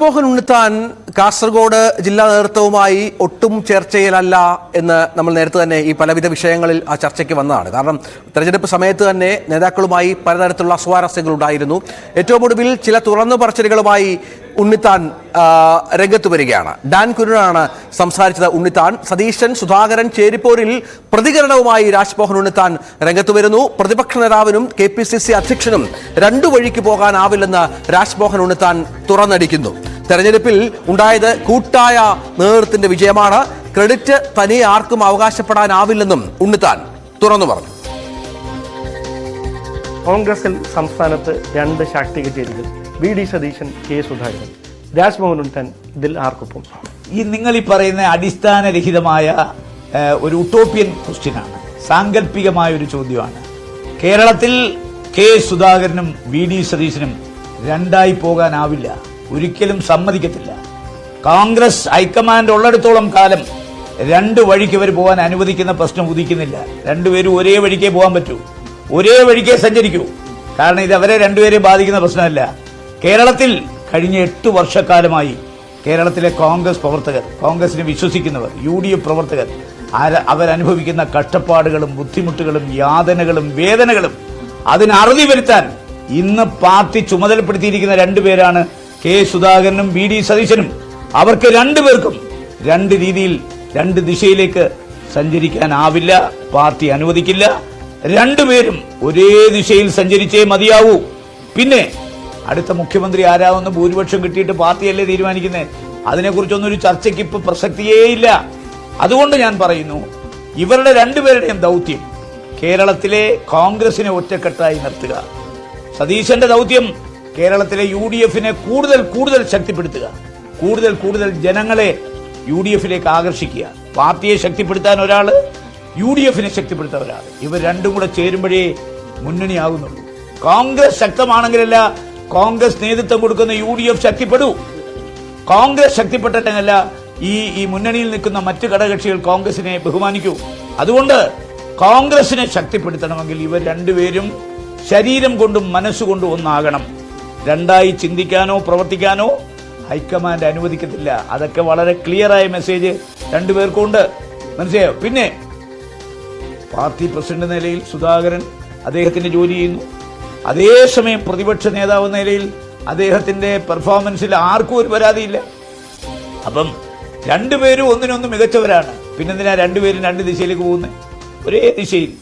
മോഹൻ ഉണ്ണിത്താൻ കാസർഗോഡ് ജില്ലാ നേതൃത്വവുമായി ഒട്ടും ചർച്ചയിലല്ല എന്ന് നമ്മൾ നേരത്തെ തന്നെ ഈ പലവിധ വിഷയങ്ങളിൽ ആ ചർച്ചയ്ക്ക് വന്നതാണ്. കാരണം തെരഞ്ഞെടുപ്പ് സമയത്ത് തന്നെ നേതാക്കളുമായി പലതരത്തിലുള്ള അസ്വാരസ്യങ്ങൾ ഉണ്ടായിരുന്നു. ഏറ്റവും ഒടുവിൽ ചില തുറന്നു പറച്ചിലുകളുമായി ഉണ്ണിത്താൻ രംഗത്ത് വരികയാണ്. ഡാൻ കുരുണാണ് സംസാരിച്ചത്. ഉണ്ണിത്താൻ സതീശൻ സുധാകരൻ ചേരിപ്പോരിൽ പ്രതികരണവുമായി രാജ്മോഹൻ ഉണ്ണിത്താൻ രംഗത്ത് വരുന്നു. പ്രതിപക്ഷ നേതാവിനും KPCC അധ്യക്ഷനും രണ്ടു വഴിക്ക് പോകാനാവില്ലെന്ന് രാജ്മോഹൻ ഉണ്ണിത്താൻ തുറന്നടിക്കുന്നു. തെരഞ്ഞെടുപ്പിൽ ഉണ്ടായത് കൂട്ടായ നേതൃത്വത്തിന്റെ വിജയമാണ്. ക്രെഡിറ്റ് തനിയെ ആർക്കും അവകാശപ്പെടാനാവില്ലെന്നും ഉണ്ണിത്താൻ തുറന്നു പറഞ്ഞു. കോൺഗ്രസിൽ സംസ്ഥാനത്ത് രണ്ട് ശാക്തിക ചേരികൾ, VD സതീശൻ, K സുധാകരൻ, രാജ്മോഹൻ ഉണ്ണിത്താൻ ഇതിൽ ആർക്കൊപ്പം? നിങ്ങൾ ഈ പറയുന്ന അടിസ്ഥാനരഹിതമായ ഒരു ഉട്ടോപ്യൻ ക്വസ്റ്റ്യനാണ്, സാങ്കല്പികമായ ഒരു ചോദ്യമാണ്. കേരളത്തിൽ K സുധാകരനും VD സതീശനും രണ്ടായി പോകാനാവില്ല, ഒരിക്കലും സമ്മതിക്കത്തില്ല. കോൺഗ്രസ് ഹൈക്കമാൻഡ് ഉള്ളിടത്തോളം കാലം രണ്ട് വഴിക്ക് അവർ പോകാൻ അനുവദിക്കുന്ന പ്രശ്നം ഉദിക്കുന്നില്ല. രണ്ടുപേരും ഒരേ വഴിക്കേ പോകാൻ പറ്റൂ, ഒരേ വഴിക്കേ സഞ്ചരിക്കൂ. കാരണം ഇത് അവരെ രണ്ടുപേരെ ബാധിക്കുന്ന പ്രശ്നമല്ല. കേരളത്തിൽ കഴിഞ്ഞ 8 വർഷക്കാലമായി കേരളത്തിലെ കോൺഗ്രസ് പ്രവർത്തകർ, കോൺഗ്രസിനെ വിശ്വസിക്കുന്നവർ, UDF പ്രവർത്തകർ അവരനുഭവിക്കുന്ന കഷ്ടപ്പാടുകളും ബുദ്ധിമുട്ടുകളും യാതനകളും വേദനകളും അതിന് അറുതി വരുത്താൻ ഇന്ന് പാർട്ടി ചുമതലപ്പെടുത്തിയിരിക്കുന്ന രണ്ടുപേരാണ് K സുധാകരനും VD സതീശനും. അവർക്ക് രണ്ടുപേർക്കും രണ്ട് രീതിയിൽ രണ്ട് ദിശയിലേക്ക് സഞ്ചരിക്കാനാവില്ല, പാർട്ടി അനുവദിക്കില്ല. രണ്ടുപേരും ഒരേ ദിശയിൽ സഞ്ചരിച്ചേ മതിയാവൂ. പിന്നെ അടുത്ത മുഖ്യമന്ത്രി ആരാവുന്ന ഭൂരിപക്ഷം കിട്ടിയിട്ട് പാർട്ടിയല്ലേ തീരുമാനിക്കുന്നത്. അതിനെക്കുറിച്ചൊന്നും ഒരു ചർച്ചയ്ക്ക് ഇപ്പൊ പ്രസക്തിയേയില്ല. അതുകൊണ്ട് ഞാൻ പറയുന്നു, ഇവരുടെ രണ്ടുപേരുടെയും ദൗത്യം കേരളത്തിലെ കോൺഗ്രസിനെ ഒറ്റക്കെട്ടായി നിർത്തുക. സതീശന്റെ ദൗത്യം കേരളത്തിലെ UDFനെ കൂടുതൽ ശക്തിപ്പെടുത്തുക, കൂടുതൽ ജനങ്ങളെ UDFിലേക്ക് ആകർഷിക്കുക. പാർട്ടിയെ ശക്തിപ്പെടുത്താൻ ഒരാള്, UDFനെ ശക്തിപ്പെടുത്താൻ ഒരാൾ. ഇവർ രണ്ടും കൂടെ ചേരുമ്പോഴേ മുന്നണിയാകുന്നുള്ളൂ. കോൺഗ്രസ് ശക്തമാണെങ്കിലല്ല കോൺഗ്രസ് നേതൃത്വം കൊടുക്കുന്ന UDF ശക്തിപ്പെടൂ. കോൺഗ്രസ് ശക്തിപ്പെട്ടിട്ടല്ല ഈ മുന്നണിയിൽ നിൽക്കുന്ന മറ്റു ഘടകകക്ഷികൾ കോൺഗ്രസിനെ ബഹുമാനിക്കൂ. അതുകൊണ്ട് കോൺഗ്രസിനെ ശക്തിപ്പെടുത്തണമെങ്കിൽ ഇവർ രണ്ടുപേരും ശരീരം കൊണ്ടും മനസ്സുകൊണ്ടും ഒന്നാകണം. രണ്ടായി ചിന്തിക്കാനോ പ്രവർത്തിക്കാനോ ഹൈക്കമാൻഡ് അനുവദിക്കത്തില്ല. അതൊക്കെ വളരെ ക്ലിയറായ മെസ്സേജ് രണ്ടുപേർക്കുണ്ട്, മനസ്സിലായോ? പിന്നെ പാർട്ടി പ്രസിഡന്റ് നിലയിൽ സുധാകരൻ അദ്ദേഹത്തിന്റെ ജോലി ചെയ്യുന്നു. അതേസമയം പ്രതിപക്ഷ നേതാവ് നിലയിൽ അദ്ദേഹത്തിന്റെ പെർഫോമൻസിൽ ആർക്കും ഒരു പരാതിയില്ല. അപ്പം രണ്ടുപേരും ഒന്നിനൊന്ന് മികച്ചവരാണ്. പിന്നെന്തിനാ രണ്ടുപേരും രണ്ട് ദിശയിലേക്ക് പോകുന്നത്? ഒരേ ദിശയിൽ.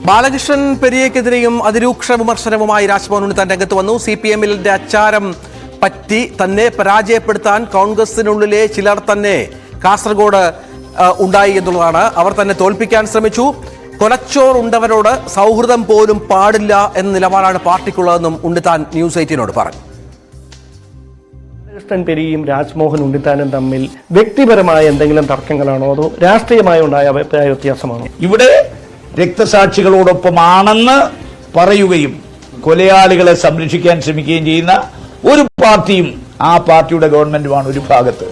ബാലകൃഷ്ണൻ പെരിയക്കെതിരെയും അതിരൂക്ഷ വിമർശനവുമായി രാജ്മോഹൻ ഉണ്ണിത്താൻ രംഗത്ത് വന്നു. CPM-ന്റെ അച്ചാരം പറ്റി തന്നെ പരാജയപ്പെടുത്താൻ കോൺഗ്രസിനുള്ളിലെ ചിലർ തന്നെ കാസർഗോഡ് ഉണ്ടായി എന്നുള്ളതാണ്. അവർ തന്നെ തോൽപ്പിക്കാൻ ശ്രമിച്ചു. കൊലച്ചോർ ഉണ്ടവരോട് സൗഹൃദം പോലും പാടില്ല എന്ന നിലപാടാണ് പാർട്ടിക്കുള്ളതെന്നും ഉണ്ണിത്താൻ ന്യൂസ് 18നോട് പറഞ്ഞു. ബാലകൃഷ്ണൻ പെരിയും രാജ്മോഹൻ ഉണ്ണിത്താനും തമ്മിൽ വ്യക്തിപരമായ എന്തെങ്കിലും തർക്കങ്ങളാണോ അതോ രാഷ്ട്രീയമായി ഉണ്ടായ അഭിപ്രായ വ്യത്യാസമാണോ? ഇവിടെ രക്തസാക്ഷികളോടൊപ്പമാണെന്ന് പറയുകയും കൊലയാളികളെ സംരക്ഷിക്കാൻ ശ്രമിക്കുകയും ചെയ്യുന്ന ഒരു പാർട്ടിയും ആ പാർട്ടിയുടെ ഗവൺമെന്റുമാണ് ഒരു ഭാഗത്ത്.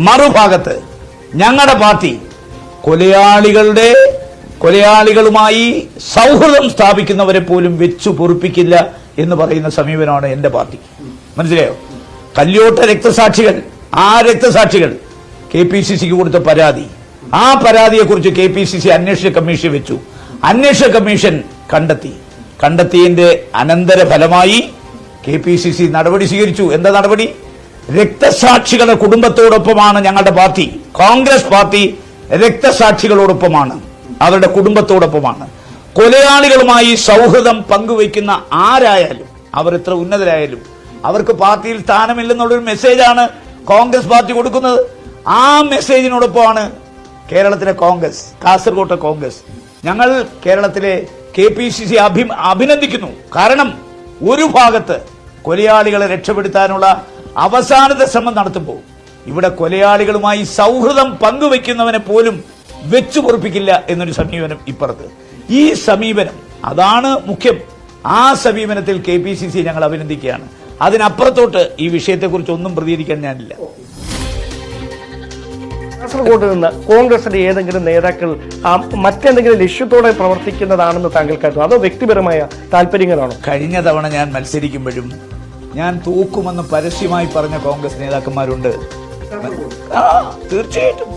മറുഭാഗത്ത് ഞങ്ങളുടെ പാർട്ടി കൊലയാളികളുമായി സൗഹൃദം സ്ഥാപിക്കുന്നവരെ പോലും വെച്ചു പൊറുപ്പിക്കില്ല എന്ന് പറയുന്ന സമീപനമാണ് എന്റെ പാർട്ടി. മനസ്സിലായോ? കല്യോട്ട രക്തസാക്ഷികൾ, ആ രക്തസാക്ഷികൾ KPCCക്ക് കൊടുത്ത പരാതി, ആ പരാതിയെക്കുറിച്ച് KPCC അന്വേഷണ കമ്മീഷൻ വെച്ചു. അന്വേഷണ കമ്മീഷൻ കണ്ടെത്തിയതിന്റെ അനന്തര ഫലമായി KPCC നടപടി സ്വീകരിച്ചു. എന്താ നടപടി? രക്തസാക്ഷികളുടെ കുടുംബത്തോടൊപ്പമാണ് ഞങ്ങളുടെ പാർട്ടി. കോൺഗ്രസ് പാർട്ടി രക്തസാക്ഷികളോടൊപ്പമാണ്, അവരുടെ കുടുംബത്തോടൊപ്പമാണ്. കൊലയാളികളുമായി സൗഹൃദം പങ്കുവയ്ക്കുന്ന ആരായാലും, അവർ എത്ര ഉന്നതരായാലും, അവർക്ക് പാർട്ടിയിൽ സ്ഥാനമില്ലെന്നുള്ളൊരു മെസ്സേജാണ് കോൺഗ്രസ് പാർട്ടി കൊടുക്കുന്നത്. ആ മെസ്സേജിനോടൊപ്പമാണ് കേരളത്തിലെ കോൺഗ്രസ്, കാസർഗോട്ടെ കോൺഗ്രസ്. ഞങ്ങൾ കേരളത്തിലെ KPCC അഭിനന്ദിക്കുന്നു. കാരണം ഒരു ഭാഗത്ത് കൊലയാളികളെ രക്ഷപ്പെടുത്താനുള്ള അവസാനത്തെ ശ്രമം നടത്തുമ്പോൾ ഇവിടെ കൊലയാളികളുമായി സൗഹൃദം പങ്കുവെക്കുന്നവനെ പോലും വെച്ചു പൊറുപ്പിക്കില്ല എന്നൊരു സമീപനം ഇപ്പുറത്ത്. ഈ സമീപനം അതാണ് മുഖ്യം. ആ സമീപനത്തിൽ KPCC ഞങ്ങൾ അഭിനന്ദിക്കുകയാണ്. അതിനപ്പുറത്തോട്ട് ഈ വിഷയത്തെക്കുറിച്ച് ഒന്നും പ്രതികരിക്കാൻ ഞാനില്ല. കാസർഗോഡ് നിന്ന് കോൺഗ്രസിന്റെ ഏതെങ്കിലും നേതാക്കൾ മറ്റെന്തെങ്കിലും ലക്ഷ്യത്തോടെ പ്രവർത്തിക്കുന്നതാണെന്ന് താങ്കൾ കരുതുന്നു, അതോ വ്യക്തിപരമായ താല്പര്യങ്ങളാണോ? കഴിഞ്ഞ തവണ ഞാൻ മത്സരിക്കുമ്പോഴും ഞാൻ തോക്കുമെന്ന് പരസ്യമായി പറഞ്ഞ കോൺഗ്രസ് നേതാക്കന്മാരുണ്ട്. തീർച്ചയായിട്ടും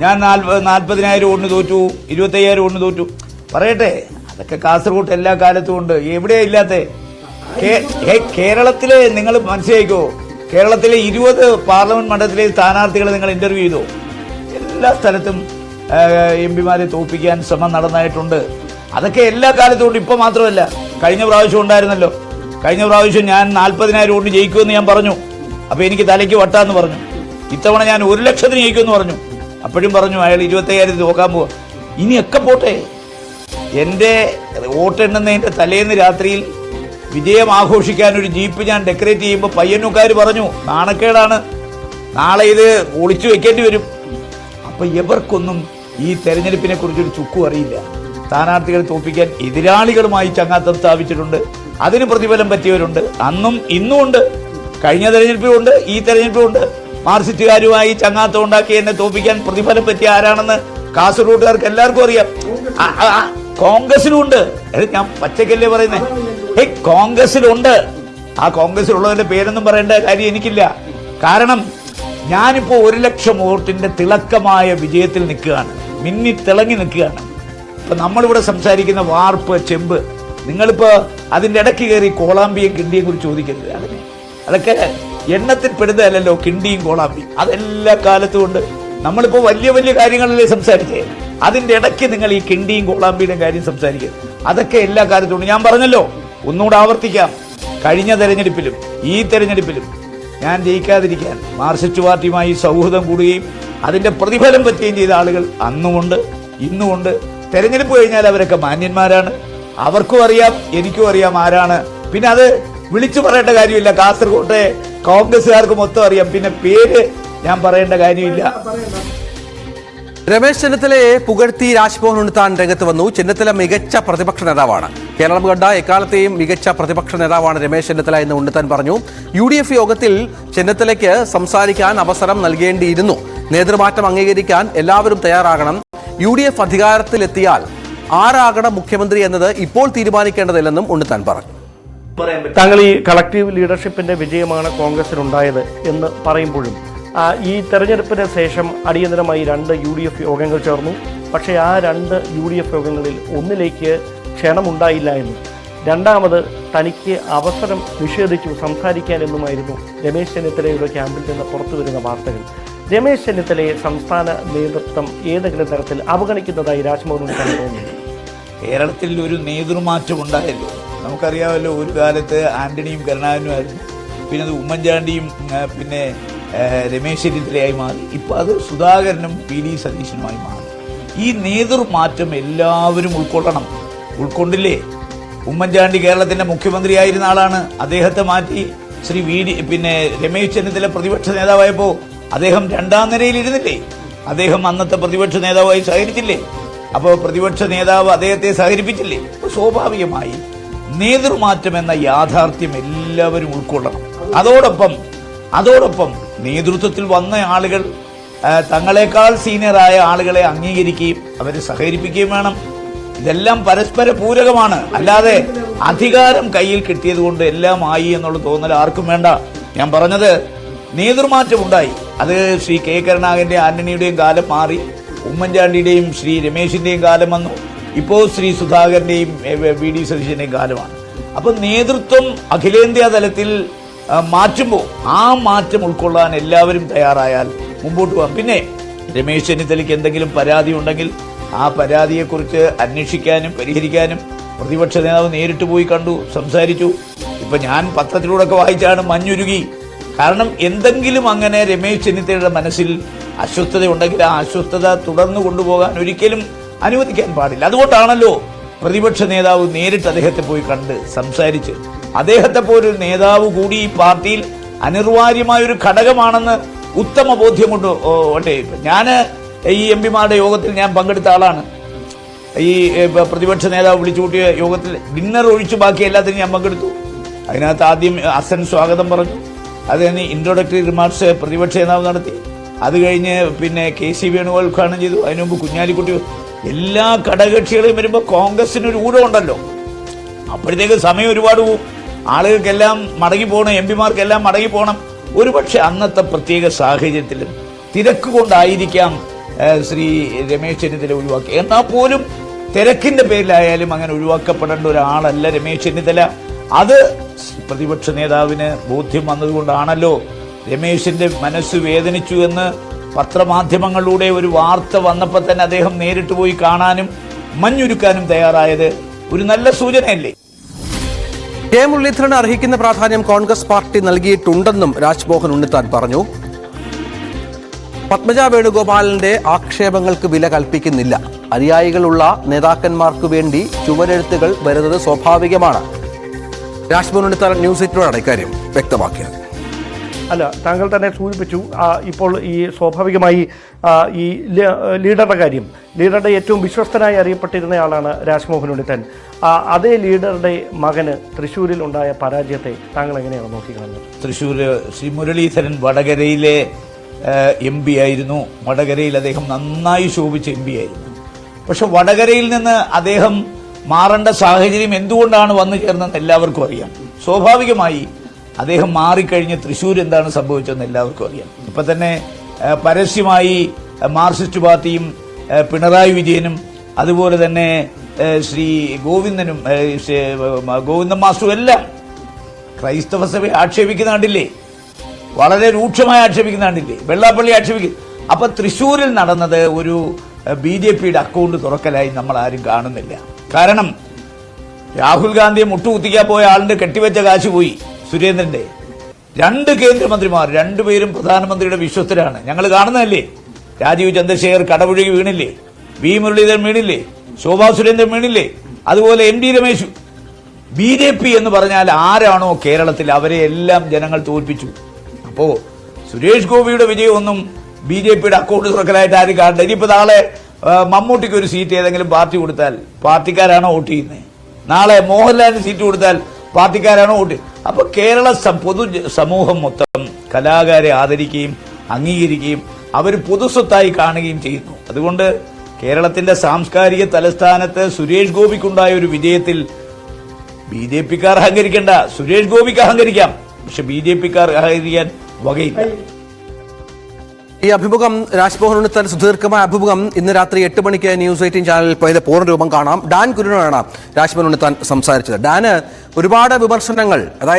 ഞാൻ 40,000 വോട്ടിന് തോറ്റു, 25,000 വോട്ടിന് തോറ്റു. പറയട്ടെ, അതൊക്കെ കാസർഗോഡ് എല്ലാ കാലത്തും ഉണ്ട്. എവിടെയാ ഇല്ലാത്ത? കേരളത്തിലെ നിങ്ങൾ മനസ്സിലാക്കോ, കേരളത്തിലെ 20 പാർലമെന്റ് മണ്ഡലത്തിലെ സ്ഥാനാർത്ഥികളെ നിങ്ങൾ ഇന്റർവ്യൂ ചെയ്തോ? എല്ലാ സ്ഥലത്തും എംപിമാരെ തോൽപ്പിക്കാൻ ശ്രമം നടന്നായിട്ടുണ്ട്. അതൊക്കെ എല്ലാ കാലത്തും ഉണ്ട്. ഇപ്പൊ മാത്രമല്ല, കഴിഞ്ഞ പ്രാവശ്യം ഉണ്ടായിരുന്നല്ലോ. കഴിഞ്ഞ പ്രാവശ്യം ഞാൻ 40,000 വോട്ടിന് ജയിക്കുമെന്ന് ഞാൻ പറഞ്ഞു. അപ്പൊ എനിക്ക് തലയ്ക്ക് വട്ടാന്ന് പറഞ്ഞു. ഇത്തവണ ഞാൻ 1,00,000 ജയിക്കുമെന്ന് പറഞ്ഞു. അപ്പോഴും പറഞ്ഞു അയാൾ 25,000 നോക്കാൻ പോവാ. ഇനിയൊക്കെ പോട്ടെ, എന്റെ വോട്ടെണ്ണുന്നതിന്റെ തലേന്ന് രാത്രിയിൽ വിജയം ആഘോഷിക്കാൻ ഒരു ജീപ്പ് ഞാൻ ഡെക്കറേറ്റ് ചെയ്യുമ്പോൾ പയ്യന്നൂക്കാർ പറഞ്ഞു നാണക്കേടാണ്, നാളെ ഇത് ഒളിച്ചു വെക്കേണ്ടി വരും. അപ്പൊ ഇവർക്കൊന്നും ഈ തെരഞ്ഞെടുപ്പിനെ കുറിച്ചൊരു ചുക്കും അറിയില്ല. സ്ഥാനാർത്ഥികളെ തോൽപ്പിക്കാൻ എതിരാളികളുമായി ചങ്ങാത്തം സ്ഥാപിച്ചിട്ടുണ്ട്. അതിന് പ്രതിഫലം പറ്റിയവരുണ്ട്, അന്നും ഇന്നും ഉണ്ട്. കഴിഞ്ഞ തെരഞ്ഞെടുപ്പിലുണ്ട്, ഈ തെരഞ്ഞെടുപ്പിലുണ്ട്. മാർക്സിസ്റ്റുകാരുമായി ചങ്ങാത്തം ഉണ്ടാക്കി എന്നെ തോൽപ്പിക്കാൻ പ്രതിഫലം പറ്റിയ ആരാണെന്ന് കാസർഗോഡുകാർക്ക് എല്ലാവർക്കും അറിയാം. കോൺഗ്രസിലുണ്ട്. ഞാൻ പച്ചക്കല്ലേ പറയുന്നേ, കോൺഗ്രസിലുണ്ട്. ആ കോൺഗ്രസിലുള്ളവരുടെ പേരൊന്നും പറയേണ്ട കാര്യം എനിക്കില്ല. കാരണം ഞാനിപ്പോ 1,00,000 വോട്ടിന്റെ തിളക്കമായ വിജയത്തിൽ നിൽക്കുകയാണ്, മിന്നി തിളങ്ങി നിൽക്കുകയാണ്. ഇപ്പൊ നമ്മളിവിടെ സംസാരിക്കുന്ന വാർപ്പ്, ചെമ്പ്, നിങ്ങളിപ്പോ അതിന്റെ ഇടയ്ക്ക് കയറി കോളാമ്പിയും കിണ്ടിയും കുറിച്ച് ചോദിക്കരുത്. അതൊക്കെ എണ്ണത്തിൽ പെടുന്നതല്ലോ കിണ്ടിയും കോളാമ്പിയും. അതെല്ലാ കാലത്തും ഉണ്ട്. നമ്മളിപ്പോ വലിയ വലിയ കാര്യങ്ങളല്ലേ സംസാരിച്ചേ, അതിന്റെ ഇടയ്ക്ക് നിങ്ങൾ ഈ കിണ്ടിയും കോളാമ്പിയുടെ കാര്യം സംസാരിക്കുക. അതൊക്കെ എല്ലാ കാലത്തും ഉണ്ട്. ഞാൻ പറഞ്ഞല്ലോ, ഒന്നുകൂടെ ആവർത്തിക്കാം, കഴിഞ്ഞ തെരഞ്ഞെടുപ്പിലും ഈ തെരഞ്ഞെടുപ്പിലും ഞാൻ ജയിക്കാതിരിക്കാൻ മാർക്സിസ്റ്റ് പാർട്ടിയുമായി സൗഹൃദം കൂടുകയും അതിന്റെ പ്രതിഫലം പറ്റുകയും ചെയ്ത ആളുകൾ അന്നുമുണ്ട്, ഇന്നുമുണ്ട്. തെരഞ്ഞെടുപ്പ് കഴിഞ്ഞാൽ അവരൊക്കെ മാന്യന്മാരാണ്. അവർക്കും അറിയാം, എനിക്കും അറിയാം ആരാണ്. പിന്നെ അത് വിളിച്ചു പറയേണ്ട കാര്യമില്ല. കാസർകോട്ടെ കോൺഗ്രസുകാർക്ക് മൊത്തം അറിയാം. പിന്നെ പേര് ഞാൻ പറയേണ്ട കാര്യമില്ല. രമേശ് ചെന്നിത്തലയെ പുകഴ്ത്തി രാജ്ഭവൻ ഉണ്ണിത്താൻ രംഗത്ത് വന്നു. ചെന്നിത്തല മികച്ച പ്രതിപക്ഷ നേതാവാണ്, കേരളം കണ്ട എക്കാലത്തെയും മികച്ച പ്രതിപക്ഷ നേതാവാണ് രമേശ് ചെന്നിത്തല എന്ന് ഉണ്ണിത്താൻ പറഞ്ഞു. UDF യോഗത്തിൽ ചെന്നിത്തലയ്ക്ക് സംസാരിക്കാൻ അവസരം നൽകേണ്ടിയിരുന്നു. നേതൃമാറ്റം അംഗീകരിക്കാൻ എല്ലാവരും തയ്യാറാകണം. UDF അധികാരത്തിലെത്തിയാൽ ആരാകണം മുഖ്യമന്ത്രി എന്നത് ഇപ്പോൾ തീരുമാനിക്കേണ്ടതില്ലെന്നും ഉണ്ണിത്താൻ പറഞ്ഞു. താങ്കൾ ഈ കളക്റ്റീവ് ലീഡർഷിപ്പിന്റെ വിജയമാണ് കോൺഗ്രസിനുണ്ടായത് എന്ന് പറയുമ്പോഴും ഈ തെരഞ്ഞെടുപ്പിന് ശേഷം അടിയന്തരമായി 2 UDF യോഗങ്ങൾ ചേർന്നു. പക്ഷേ ആ 2 UDF യോഗങ്ങളിൽ ഒന്നിലേക്ക് ക്ഷണമുണ്ടായില്ല എന്നും രണ്ടാമത് തനിക്ക് അവസരം നിഷേധിച്ചു സംസാരിക്കാൻ എന്നുമായിരുന്നു രമേശ് ചെന്നിത്തലയുടെ ക്യാമ്പിൽ നിന്ന് പുറത്തു വരുന്ന വാർത്തകൾ. രമേശ് ചെന്നിത്തലയെ സംസ്ഥാന നേതൃത്വം ഏതെങ്കിലും തരത്തിൽ അവഗണിക്കുന്നതായി രാജ്ഭവൻ ഉണ്ണിത്താൻ തോന്നുന്നു. കേരളത്തിൽ ഒരു നേതൃമാറ്റം ഉണ്ടായല്ലോ. നമുക്കറിയാമല്ലോ, ഒരു കാലത്ത് ആന്റണിയും കരുണാകരനുമായിരുന്നു, പിന്നെ അത് ഉമ്മൻചാണ്ടിയും പിന്നെ രമേശ് ചെന്നിത്തലയായി മാറി. ഇപ്പം അത് സുധാകരനും PD സതീശനുമായി മാറി. ഈ നേതൃമാറ്റം എല്ലാവരും ഉൾക്കൊള്ളണം. ഉൾക്കൊണ്ടില്ലേ? ഉമ്മൻചാണ്ടി കേരളത്തിന്റെ മുഖ്യമന്ത്രിയായിരുന്ന ആളാണ്. അദ്ദേഹത്തെ മാറ്റി ശ്രീ പിന്നെ രമേശ് ചെന്നിത്തല പ്രതിപക്ഷ നേതാവായപ്പോൾ അദ്ദേഹം 2ാം നിരയിൽ ഇരുന്നില്ലേ? അദ്ദേഹം അന്നത്തെ പ്രതിപക്ഷ നേതാവായി സഹകരിച്ചില്ലേ? അപ്പോൾ പ്രതിപക്ഷ നേതാവ് അദ്ദേഹത്തെ സഹകരിപ്പിച്ചില്ലേ? സ്വാഭാവികമായി നേതൃമാറ്റം എന്ന യാഥാർത്ഥ്യം എല്ലാവരും ഉൾക്കൊള്ളണം. അതോടൊപ്പം നേതൃത്വത്തിൽ വന്ന ആളുകൾ തങ്ങളെക്കാൾ സീനിയറായ ആളുകളെ അംഗീകരിക്കുകയും അവരെ സഹകരിപ്പിക്കുകയും വേണം. ഇതെല്ലാം പരസ്പര പൂരകമാണ്. അല്ലാതെ അധികാരം കയ്യിൽ കിട്ടിയത് കൊണ്ട് എല്ലാം ആയി എന്നുള്ള തോന്നൽ ആർക്കും വേണ്ട. ഞാൻ പറഞ്ഞത് നേതൃമാറ്റം ഉണ്ടായി. അത് ശ്രീ K കരുണാകരന്റെ ആന്റണിയുടെയും കാലം മാറി, ഉമ്മൻചാണ്ടിയുടെയും ശ്രീ രമേശിന്റെയും കാലം വന്നു, ഇപ്പോൾ ശ്രീ സുധാകരന്റെയും VD സതീശന്റെയും കാലമാണ്. അപ്പൊ നേതൃത്വം അഖിലേന്ത്യാ തലത്തിൽ മാറ്റുമ്പോൾ ആ മാറ്റം ഉൾക്കൊള്ളാൻ എല്ലാവരും തയ്യാറായാൽ മുമ്പോട്ട് പോകാം. പിന്നെ രമേശ് ചെന്നിത്തലയ്ക്ക് എന്തെങ്കിലും പരാതി ഉണ്ടെങ്കിൽ ആ പരാതിയെക്കുറിച്ച് അന്വേഷിക്കാനും പരിഹരിക്കാനും പ്രതിപക്ഷ നേതാവ് നേരിട്ട് പോയി കണ്ടു, സംസാരിച്ചു. ഇപ്പൊ ഞാൻ പത്രത്തിലൂടെ വായിച്ചാണ് മഞ്ഞുരുകി. കാരണം എന്തെങ്കിലും അങ്ങനെ രമേശ് ചെന്നിത്തലയുടെ മനസ്സിൽ അസ്വസ്ഥത ഉണ്ടെങ്കിൽ ആ അസ്വസ്ഥത തുടർന്നു കൊണ്ടുപോകാൻ ഒരിക്കലും അനുവദിക്കാൻ പാടില്ല. അതുകൊണ്ടാണല്ലോ പ്രതിപക്ഷ നേതാവ് നേരിട്ട് അദ്ദേഹത്തെ പോയി കണ്ട് സംസാരിച്ച്, അദ്ദേഹത്തെ പോലൊരു നേതാവ് കൂടി ഈ പാർട്ടിയിൽ അനിവാര്യമായൊരു ഘടകമാണെന്ന് ഉത്തമ ബോധ്യം കൊണ്ട് ഉണ്ട്. ഞാൻ ഈ MPമാരുടെ യോഗത്തിൽ ഞാൻ പങ്കെടുത്ത ആളാണ്. ഈ പ്രതിപക്ഷ നേതാവ് വിളിച്ചുകൂട്ടിയ യോഗത്തിൽ ഡിന്നർ ഒഴിച്ചു ബാക്കി എല്ലാത്തിനും ഞാൻ പങ്കെടുത്തു. അതിനകത്ത് ആദ്യം ഹസൻ സ്വാഗതം പറഞ്ഞു, അത് കഴിഞ്ഞ് ഇൻട്രോഡക്ടറി റിമാർക്സ് പ്രതിപക്ഷ നേതാവ് നടത്തി, അത് കഴിഞ്ഞ് പിന്നെ KC വേണുഗോപാൽ ഉദ്ഘാടനം ചെയ്തു, അതിനു മുമ്പ് കുഞ്ഞാലിക്കുട്ടി. എല്ലാ ഘടകകക്ഷികളെയും വരുമ്പോൾ കോൺഗ്രസിനൊരു ഊഴമുണ്ടല്ലോ, അപ്പോഴത്തേക്ക് സമയം ഒരുപാട് പോവും. ആളുകൾക്കെല്ലാം മടങ്ങി പോകണം, എം പിമാർക്കെല്ലാം മടങ്ങി പോകണം. ഒരുപക്ഷെ അന്നത്തെ പ്രത്യേക സാഹചര്യത്തിലും തിരക്ക് കൊണ്ടായിരിക്കാം ശ്രീ രമേശ് ചെന്നിത്തല ഒഴിവാക്കി. എന്നാൽ പോലും തിരക്കിന്റെ പേരിലായാലും അങ്ങനെ ഒഴിവാക്കപ്പെടേണ്ട ഒരാളല്ല രമേശ് ചെന്നിത്തല. അത് പ്രതിപക്ഷ നേതാവിന് ബോധ്യം വന്നതുകൊണ്ടാണല്ലോ രമേശിന്റെ മനസ്സ് വേദനിച്ചു എന്ന് പത്രമാധ്യമങ്ങളിലൂടെ ഒരു വാർത്ത വന്നപ്പോൾ തന്നെ അദ്ദേഹം നേരിട്ട് പോയി കാണാനും മഞ്ഞുരുക്കാനും തയ്യാറായത്. ഒരു നല്ല സൂചനയല്ലേ? കെ മുരളീധരന് അർഹിക്കുന്ന പ്രാധാന്യം കോൺഗ്രസ് പാർട്ടി നൽകിയിട്ടുണ്ടെന്നും രാജ്മോഹൻ ഉണ്ണിത്താൻ പറഞ്ഞു. പത്മജ വേണുഗോപാലിന്റെ ആക്ഷേപങ്ങൾക്ക് വില കൽപ്പിക്കുന്നില്ല. അനുയായികളുള്ള നേതാക്കന്മാർക്ക് വേണ്ടി ചുവരെഴുത്തുകൾ വരുന്നത് സ്വാഭാവികമാണ്. രാജ്മോഹൻ ഉണ്ണിത്താൻ ന്യൂസ് എയ്റ്റിനോടാണ് ഇക്കാര്യം വ്യക്തമാക്കിയത്. അല്ല, താങ്കൾ തന്നെ സൂചിപ്പിച്ചു. ഇപ്പോൾ ഈ സ്വാഭാവികമായി ഈ ലീഡറുടെ കാര്യം, ലീഡറുടെ ഏറ്റവും വിശ്വസ്തനായി അറിയപ്പെട്ടിരുന്നയാളാണ് രാജ്മോഹൻ ഉണ്ണിത്താൻ. അതേ ലീഡറുടെ മകന് തൃശ്ശൂരിൽ ഉണ്ടായ പരാജയത്തെ താങ്കൾ എങ്ങനെയാണ് നോക്കിക്കാണുന്നത്? തൃശ്ശൂർ ശ്രീ മുരളീധരൻ വടകരയിലെ MP ആയിരുന്നു. വടകരയിൽ അദ്ദേഹം നന്നായി ശോഭിച്ച MP ആയിരുന്നു. പക്ഷെ വടകരയിൽ നിന്ന് അദ്ദേഹം മാറേണ്ട സാഹചര്യം എന്തുകൊണ്ടാണ് വന്നു ചേർന്നതെന്ന് എല്ലാവർക്കും അറിയാം. സ്വാഭാവികമായി അദ്ദേഹം മാറിക്കഴിഞ്ഞ് തൃശ്ശൂർ എന്താണ് സംഭവിച്ചതെന്ന് എല്ലാവർക്കും അറിയാം. ഇപ്പം തന്നെ പരസ്യമായി മാർക്സിസ്റ്റ് പാർട്ടിയും പിണറായി വിജയനും അതുപോലെ തന്നെ ശ്രീ ഗോവിന്ദനും ഗോവിന്ദൻ മാസ്റ്ററും എല്ലാം ക്രൈസ്തവ സഭയെ ആക്ഷേപിക്കുന്ന കണ്ടില്ലേ? വളരെ രൂക്ഷമായി ആക്ഷേപിക്കുന്ന കണ്ടില്ലേ? വെള്ളാപ്പള്ളി ആക്ഷേപിക്കുന്നു. അപ്പൊ തൃശ്ശൂരിൽ നടന്നത് ഒരു BJPയുടെ അക്കൗണ്ട് തുറക്കലായി നമ്മൾ ആരും കാണുന്നില്ല. കാരണം രാഹുൽ ഗാന്ധിയെ മുട്ടുകുത്തിക്കാൻ പോയ ആളിന്റെ കെട്ടിവെച്ച കാശ് പോയി. സുരേന്ദ്രന്റെ 2 കേന്ദ്രമന്ത്രിമാർ, 2 പേരും പ്രധാനമന്ത്രിയുടെ വിശ്വസ്തരാണ്. ഞങ്ങൾ കാണുന്നതല്ലേ? രാജീവ് ചന്ദ്രശേഖർ കടപുഴകി വീണില്ലേ? വി മുരളീധരൻ വീണില്ലേ? ശോഭാ സുരേന്ദ്രൻ വീണില്ലേ? അതുപോലെ MD രമേശ്. BJP എന്ന് പറഞ്ഞാൽ ആരാണോ കേരളത്തിൽ അവരെ എല്ലാം ജനങ്ങൾ തോൽപ്പിച്ചു. അപ്പോ സുരേഷ് ഗോപിയുടെ വിജയമൊന്നും BJPയുടെ അക്കൗണ്ട് തുറക്കലായിട്ട് ആരും കാണണ്ട. ഇനിയിപ്പോൾ നാളെ മമ്മൂട്ടിക്ക് ഒരു സീറ്റ് ഏതെങ്കിലും പാർട്ടി കൊടുത്താൽ പാർട്ടിക്കാരാണോ വോട്ട് ചെയ്യുന്നത്? നാളെ മോഹൻലാലിന് സീറ്റ് കൊടുത്താൽ പാർട്ടിക്കാരാണോ വോട്ട്? അപ്പൊ കേരള പൊതു സമൂഹം മൊത്തം കലാകാരെ ആദരിക്കുകയും അംഗീകരിക്കുകയും അവർ പൊതുസ്വത്തായി കാണുകയും ചെയ്യുന്നു. അതുകൊണ്ട് കേരളത്തിന്റെ സാംസ്കാരിക തലസ്ഥാനത്ത് സുരേഷ് ഗോപിക്കുണ്ടായ ഒരു വിജയത്തിൽ BJPക്കാർ അഹങ്കരിക്കേണ്ട. സുരേഷ് ഗോപിക്ക് അഹങ്കരിക്കാം, പക്ഷെ BJPക്കാർ അഹങ്കരിക്കാൻ വകയില്ല. ഈ അഭിമുഖം രാജ്മോഹൻ ഉണ്ണിത്താൻ സുദീർഘമായ അഭിമുഖം ഇന്ന് രാത്രി 8 മണിക്ക് ന്യൂസ് 18 ചാനലിൽ പോയത് പൂർണ്ണരൂപം കാണാം. ഡാൻ കുരുണോടാണ് രാജ്മോഹൻ ഉണ്ണിത്താൻ സംസാരിച്ചത്. ഡാന് ഒരുപാട് വിമർശനങ്ങൾ, അതായത്